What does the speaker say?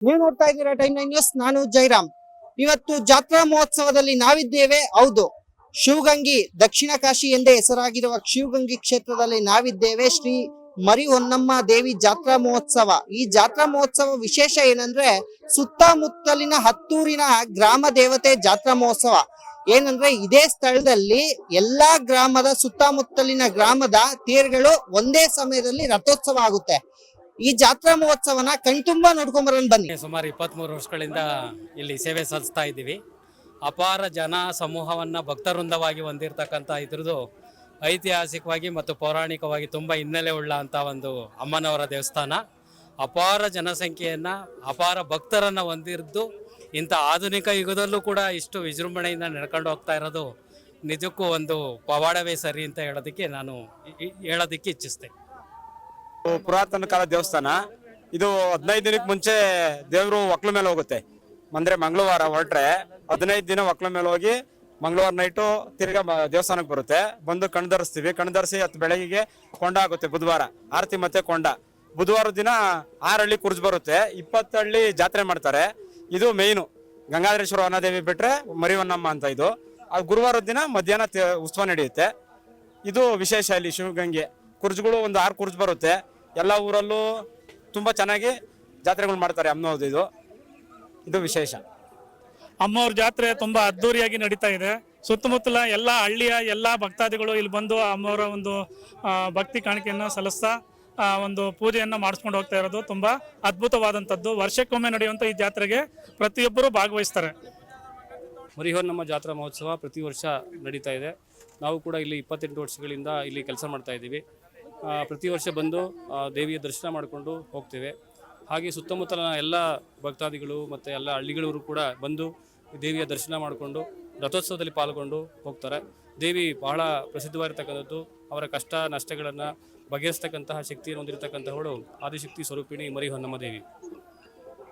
ನೀವು ನೋಡ್ತಾ ಇದ್ದೀರಾ ಟೈಮ್ 9 ನ್ಯೂಸ್. ನಾನು ಜೈರಾಮ್. ಇವತ್ತು ಜಾತ್ರಾ ಮಹೋತ್ಸವದಲ್ಲಿ ನಾವಿದ್ದೇವೆ. ಹೌದು, ಶಿವಗಂಗಿ ದಕ್ಷಿಣ ಕಾಶಿ ಎಂದೇ ಹೆಸರಾಗಿರುವ ಶಿವಗಂಗಿ ಕ್ಷೇತ್ರದಲ್ಲಿ ನಾವಿದ್ದೇವೆ. ಶ್ರೀ ಮರಿ ಹೊನ್ನಮ್ಮ ದೇವಿ ಜಾತ್ರಾ ಮಹೋತ್ಸವ. ಈ ಜಾತ್ರಾ ಮಹೋತ್ಸವ ವಿಶೇಷ ಏನಂದ್ರೆ ಸುತ್ತಮುತ್ತಲಿನ ಹತ್ತೂರಿನ ಗ್ರಾಮ ದೇವತೆ ಜಾತ್ರಾ ಮಹೋತ್ಸವ. ಏನಂದ್ರೆ ಇದೇ ಸ್ಥಳದಲ್ಲಿ ಎಲ್ಲಾ ಗ್ರಾಮದ ಸುತ್ತಮುತ್ತಲಿನ ಗ್ರಾಮದ ತೇರುಗಳು ಒಂದೇ ಸಮಯದಲ್ಲಿ ರಥೋತ್ಸವ ಆಗುತ್ತೆ. ಈ ಜಾತ್ರಾ ಮಹೋತ್ಸವನ ಕಣ್ತುಂಬಾ ನೋಡ್ಕೊಂಡ್ ಬರೋಣ ಬನ್ನಿ. ಸುಮಾರು 23 ವರ್ಷಗಳಿಂದ ಇಲ್ಲಿ ಸೇವೆ ಸಲ್ಲಿಸ್ತಾ ಇದ್ದೀವಿ. ಅಪಾರ ಜನ ಸಮೂಹವನ್ನ ಭಕ್ತವೃಂದವಾಗಿ ಹೊಂದಿರತಕ್ಕಂಥ ಇದ್ರದ್ದು ಐತಿಹಾಸಿಕವಾಗಿ ಮತ್ತು ಪೌರಾಣಿಕವಾಗಿ ತುಂಬ ಹಿನ್ನೆಲೆ ಉಳ್ಳ ಅಂತ ಒಂದು ಅಮ್ಮನವರ ದೇವಸ್ಥಾನ. ಅಪಾರ ಜನಸಂಖ್ಯೆಯನ್ನ, ಅಪಾರ ಭಕ್ತರನ್ನ ಹೊಂದಿದ್ದು ಇಂಥ ಆಧುನಿಕ ಯುಗದಲ್ಲೂ ಕೂಡ ಇಷ್ಟು ವಿಜೃಂಭಣೆಯಿಂದ ನಡ್ಕೊಂಡು ಹೋಗ್ತಾ ಇರೋದು ನಿಜಕ್ಕೂ ಒಂದು ಪವಾಡವೇ ಸರಿ ಅಂತ ಹೇಳೋದಕ್ಕೆ ಇಚ್ಛಿಸ್ತೇನೆ. ಪುರಾತನ ಕಾಲ ದೇವಸ್ಥಾನ ಇದು. 15 ದಿನಕ್ಕೆ ಮುಂಚೆ ದೇವರು ಒಕ್ಲ ಮೇಲೆ ಹೋಗುತ್ತೆ. ಅಂದ್ರೆ ಮಂಗಳವಾರ ಹೊರಟ್ರೆ 15 ದಿನ ಒಕ್ಲ ಮೇಲೆ ಹೋಗಿ ಮಂಗಳವಾರ ನೈಟು ತಿರ್ಗಾ ದೇವಸ್ಥಾನಕ್ಕೆ ಬರುತ್ತೆ. ಬಂದು ಕಣ್ಧರಿಸ್ತೀವಿ. ಕಣ್ಧರಿಸಿ 10 ಬೆಳಗ್ಗೆ ಕೊಂಡ ಆಗುತ್ತೆ. ಬುಧವಾರ ಆರತಿ ಮತ್ತೆ ಕೊಂಡ. ಬುಧವಾರ ದಿನ 6 ಹಳ್ಳಿ ಕುರ್ಜ್ ಬರುತ್ತೆ. 20 ಹಳ್ಳಿ ಜಾತ್ರೆ ಮಾಡ್ತಾರೆ. ಇದು ಮೇಯ್ನು. ಗಂಗಾಧರೇಶ್ವರ ವನದೇವಿ ಬಿಟ್ರೆ ಮರಿ ಹೊನ್ನಮ್ಮ ಅಂತ ಇದು. ಅದು ಗುರುವಾರದ ದಿನ ಮಧ್ಯಾಹ್ನ ಉತ್ಸವ ನಡೆಯುತ್ತೆ. ಇದು ವಿಶೇಷ. ಇಲ್ಲಿ ಶಿವಗಂಗೆ ಕುರ್ಜ್ಗಳು ಒಂದು 6 ಕುರ್ಜ್ ಬರುತ್ತೆ. ಎಲ್ಲ ಊರಲ್ಲೂ ತುಂಬಾ ಚೆನ್ನಾಗಿ ಜಾತ್ರೆಗಳು ಮಾಡ್ತಾರೆ. ಅಮ್ಮನವ್ರದ್ದು ಇದು ವಿಶೇಷ. ಅಮ್ಮವ್ರ ಜಾತ್ರೆ ತುಂಬಾ ಅದ್ದೂರಿಯಾಗಿ ನಡೀತಾ ಇದೆ. ಸುತ್ತಮುತ್ತಲ ಎಲ್ಲ ಹಳ್ಳಿಯ ಎಲ್ಲ ಭಕ್ತಾದಿಗಳು ಇಲ್ಲಿ ಬಂದು ಅಮ್ಮವರ ಒಂದು ಭಕ್ತಿ ಕಾಣಿಕೆಯನ್ನು ಸಲ್ಲಿಸ್ತಾ ಒಂದು ಪೂಜೆಯನ್ನು ಮಾಡಿಸ್ಕೊಂಡು ಹೋಗ್ತಾ ಇರೋದು ತುಂಬಾ ಅದ್ಭುತವಾದಂಥದ್ದು. ವರ್ಷಕ್ಕೊಮ್ಮೆ ನಡೆಯುವಂಥ ಈ ಜಾತ್ರೆಗೆ ಪ್ರತಿಯೊಬ್ಬರು ಭಾಗವಹಿಸ್ತಾರೆ. ಮರಿ ಹೊನ್ನಮ್ಮ ಜಾತ್ರಾ ಮಹೋತ್ಸವ ಪ್ರತಿ ವರ್ಷ ನಡೀತಾ ಇದೆ. ನಾವು ಕೂಡ ಇಲ್ಲಿ 28 ವರ್ಷಗಳಿಂದ ಇಲ್ಲಿ ಕೆಲಸ ಮಾಡ್ತಾ ಇದ್ದೀವಿ. ಪ್ರತಿ ವರ್ಷ ಬಂದು ದೇವಿಯ ದರ್ಶನ ಮಾಡಿಕೊಂಡು ಹೋಗ್ತೇವೆ. ಹಾಗೆ ಸುತ್ತಮುತ್ತಲಿನ ಎಲ್ಲ ಭಕ್ತಾದಿಗಳು ಮತ್ತು ಎಲ್ಲ ಹಳ್ಳಿಗಳವರು ಕೂಡ ಬಂದು ದೇವಿಯ ದರ್ಶನ ಮಾಡಿಕೊಂಡು ರಥೋತ್ಸವದಲ್ಲಿ ಪಾಲ್ಗೊಂಡು ಹೋಗ್ತಾರೆ. ದೇವಿ ಬಹಳ ಪ್ರಸಿದ್ಧವಾಗಿರ್ತಕ್ಕಂಥದ್ದು. ಅವರ ಕಷ್ಟ ನಷ್ಟಗಳನ್ನು ಬಗೆಹರಿಸ್ತಕ್ಕಂತಹ ಶಕ್ತಿಯನ್ನು ಹೊಂದಿರತಕ್ಕಂಥವಳು ಆದಿಶಕ್ತಿ ಸ್ವರೂಪಿಣಿ ಮರಿ ಹೊನ್ನಮ್ಮ ದೇವಿ.